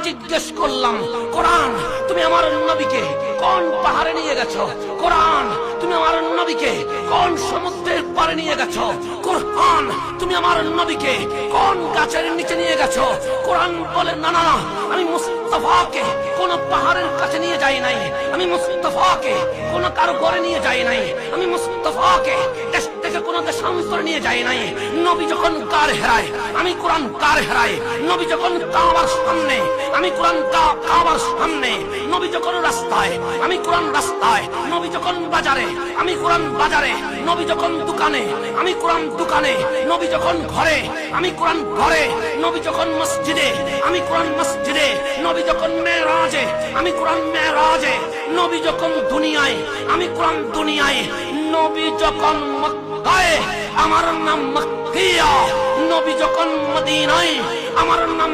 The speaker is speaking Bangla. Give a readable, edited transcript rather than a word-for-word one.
জিজ্ঞেস করলাম, কোরআন তুমি আমার নবীকে কোন পাহাড়ে নিয়ে গেছো? কোরআন তুমি আমার নবীকে কোন সমুদ্রের পাড়ে নিয়ে গেছো? কোরআন তুমি আমার নবীকে কোন গাছের নিচে নিয়ে গেছো? কোরআন বলে, না না, আমি মুস্তাফাকে কোন পাহাড়ের কাছে নিয়ে যাই নাই, আমি মুস্তাফাকে কোন কারো ঘরে নিয়ে যাই নাই, আমি মুস্তাফাকে দেশ থেকে কোন দেশান্তরে নিয়ে যাই নাই। নবী যখন কার হেরায়, আমি কোরআন কার হেরায়। নবী যখন কাবার সামনে, আমি কোরআন কাবার সামনে। নবী যখন রাস্তায়, আমি কোরআন রাস্তায়। নবী যখন বাজারে, আমি কোরআন বাজারে। নবী যখন দোকানে, আমি কোরআন দোকানে। নবী যখন ঘরে, আমি কোরআন ঘরে। নবী যখন মসজিদে, আমি কোরআন মসজিদে। নবী যখন মেরাজে, আমি কোরআন মেরাজে। নবী যখন দুনিয়ায়, আমি কোরআন দুনিয়ায়। নবী যখন মক্কায়, আমার নাম মক্কিয়া। নবী যখন মদিনায়, আমার নাম